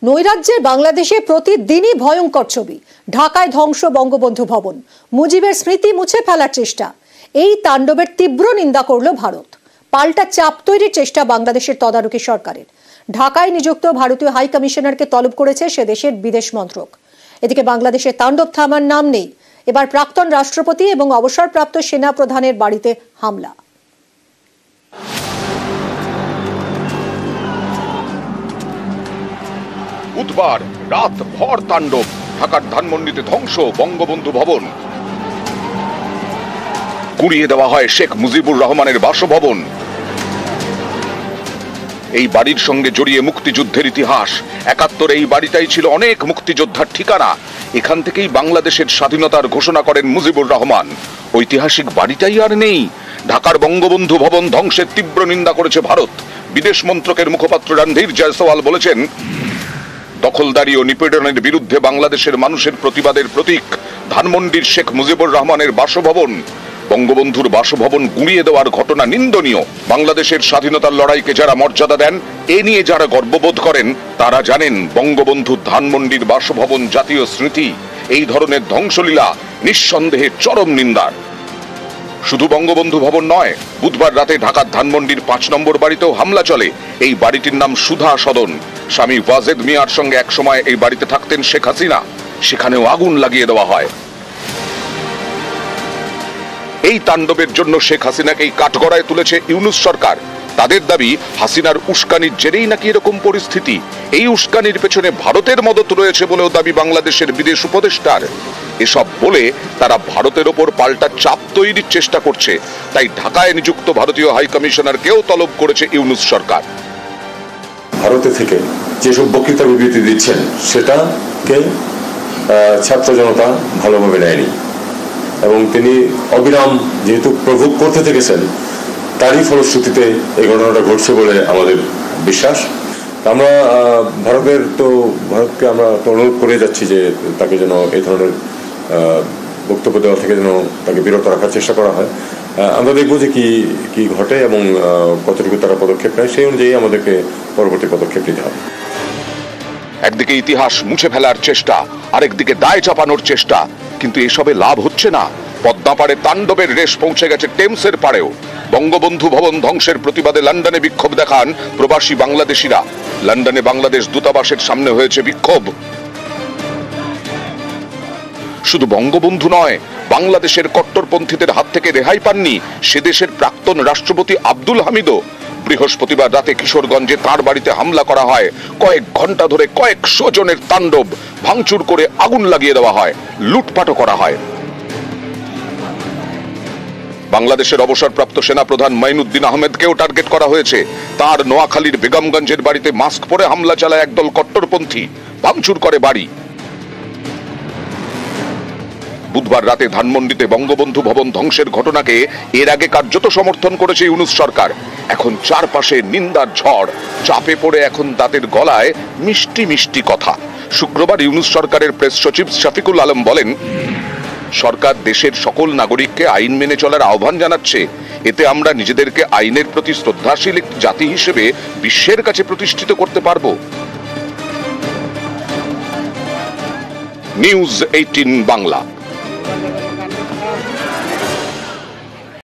নৈরাজ্যের বাংলাদেশে প্রতিদিনই ভয়ঙ্কর ছবি। ঢাকায় ধ্বংস বঙ্গবন্ধু ভবন, মুজিবের স্মৃতি মুছে ফেলার চেষ্টা। এই তাণ্ডবের তীব্র নিন্দা করল ভারত। পাল্টা চাপ তৈরির চেষ্টা বাংলাদেশের তদারকি সরকারের। ঢাকায় নিযুক্ত ভারতীয় হাই কমিশনারকে তলব করেছে সে দেশের বিদেশ মন্ত্রক। এদিকে বাংলাদেশের তাণ্ডব থামার নাম নেই। এবার প্রাক্তন রাষ্ট্রপতি এবং অবসরপ্রাপ্ত সেনা প্রধানের বাড়িতে হামলা। বুধবার রাত ভর তাণ্ডব, ঢাকার ধানমন্ডিতে ধ্বংস বঙ্গবন্ধু ভবন, গুঁড়িয়ে দেওয়া হয় শেখ মুজিবুর রহমানের বাসভবন। এই বাড়ির সঙ্গে জড়িয়ে মুক্তিযুদ্ধের ইতিহাস। ৭১ এই বাড়িটাই ছিল অনেক মুক্তিযোদ্ধার ঠিকানা। এখান থেকেই বাংলাদেশের স্বাধীনতার ঘোষণা করেন মুজিবুর রহমান। ঐতিহাসিক বাড়িটাই আর নেই। ঢাকার বঙ্গবন্ধু ভবন ধ্বংসের তীব্র নিন্দা করেছে ভারত। বিদেশ মন্ত্রকের মুখপাত্র রণধীর জয়সওয়াল বলেছেন, দখলদারি ও নিপীড়নের বিরুদ্ধে বাংলাদেশের মানুষের প্রতিবাদের প্রতীক ধানমন্ডির শেখ মুজিবুর রহমানের বাসভবন। বঙ্গবন্ধুর বাসভবন গুঁড়িয়ে দেওয়ার ঘটনা নিন্দনীয়। বাংলাদেশের স্বাধীনতার লড়াইকে যারা মর্যাদা দেন, এ নিয়ে যারা গর্ববোধ করেন, তারা জানেন বঙ্গবন্ধুর ধানমন্ডির বাসভবন জাতীয় স্মৃতি। এই ধরনের ধ্বংসলীলা নিঃসন্দেহে চরম নিন্দার। শুধু বঙ্গবন্ধু ভবন নয়, বুধবার রাতে ঢাকার ধানমন্ডির ৫ নম্বর বাড়িতেও হামলা চলে। এই বাড়িটির নাম সুধা সদন। স্বামী ওয়াজেদ মিয়ার সঙ্গে একসময় এই বাড়িতে থাকতেন শেখ হাসিনা। সেখানেও আগুন লাগিয়ে দেওয়া হয়। এই তাণ্ডবের জন্য শেখ হাসিনাকেই কাঠগড়ায় তুলেছে ইউনূস সরকার। তাদের দাবি, হাসিনার উস্কানির জেরেই নাকি এরকম পরিস্থিতি। এই উস্কানির পেছনে ভারতের মদত রয়েছে বলেও দাবি বাংলাদেশের বিদেশ উপদেষ্টার। এসব বলে তারা ভারতের ওপর পাল্টা চাপ তৈরির চেষ্টা করছে। তাই ঢাকায় নিযুক্ত ভারতীয় হাই কমিশনারকেও তলব করেছে ইউনূস সরকার। ভারতে থেকে যেসব বক্তৃতা বিবৃতি দিচ্ছেন, সেটাকে ছাত্র জনতা ভালোভাবে নেয়নি এবং তিনি অবিরাম যেহেতু প্রভোগ করতে থেকেছেন, তারই ফলশ্রুতিতে এই ঘটনাটা ঘটছে বলে আমাদের বিশ্বাস। আমরা ভারতকে আমরা অনুরোধ করে যাচ্ছি যে তাকে যেন এই ধরনের বক্তব্য দেওয়া থেকে যেন তাকে বিরত রাখার চেষ্টা করা হয়। আমরা দেখবো যে কি ঘটে এবং কতটুকু তারা পদক্ষেপ নেয়, সেই অনুযায়ী আমাদেরকে পরবর্তী পদক্ষেপ নিতে হবে। একদিকে ইতিহাস মুছে ফেলার চেষ্টা, আরেকদিকে দায় চাপানোর চেষ্টা, কিন্তু এসবে লাভ হচ্ছে না। পদ্মা পাড়ে তাণ্ডবের রেশ পৌঁছে গেছে টেমসের পাড়েও। বঙ্গবন্ধু ভবন ধ্বংসের প্রতিবাদে লন্ডনে বিক্ষোভ দেখান প্রবাসী বাংলাদেশিরা। লন্ডনে বাংলাদেশ দূতাবাসের সামনে হয়েছে বিক্ষোভ। শুধু বঙ্গবন্ধু নয়, বাংলাদেশের কট্টরপন্থীদের হাত থেকে রেহাই পাননি সে দেশের প্রাক্তন রাষ্ট্রপতি আব্দুল হামিদও। বৃহস্পতিবার রাতে কিশোরগঞ্জে তার বাড়িতে হামলা করা হয়। কয়েক ঘন্টা ধরে কয়েকশো জনের তাণ্ডব, ভাঙচুর করে আগুন লাগিয়ে দেওয়া হয়, লুটপাটও করা হয়। বাংলাদেশের অবসরপ্রাপ্ত সেনাপ্রধান মাইনুদ্দিন আহমেদকেও টার্গেট করা হয়েছে। তার নোয়াখালীর বেগমগঞ্জের বাড়িতে মাস্ক পরে হামলা চালায় একদল কট্টরপন্থী, ভাঙচুর করে বাড়ি। বুধবার রাতে ধানমন্ডিতে বঙ্গবন্ধু ভবন ধ্বংসের ঘটনাকে এর আগে কার্যত সমর্থন করেছে ইউনূস সরকার। এখন চারপাশে নিন্দার ঝড়। চাপে পড়ে এখন তাদের গলায় মিষ্টি মিষ্টি কথা। শুক্রবার ইউনূস সরকারের প্রেস সচিব শফিকুল আলম বলেন, সরকার দেশের সকল নাগরিককে আইন মেনে চলার আহ্বান জানাচ্ছে। এতে আমরা নিজেদেরকে আইনের প্রতি শ্রদ্ধাশীল একটি জাতি হিসেবে বিশ্বের কাছে প্রতিষ্ঠিত করতে পারব। নিউজ 18 বাংলা।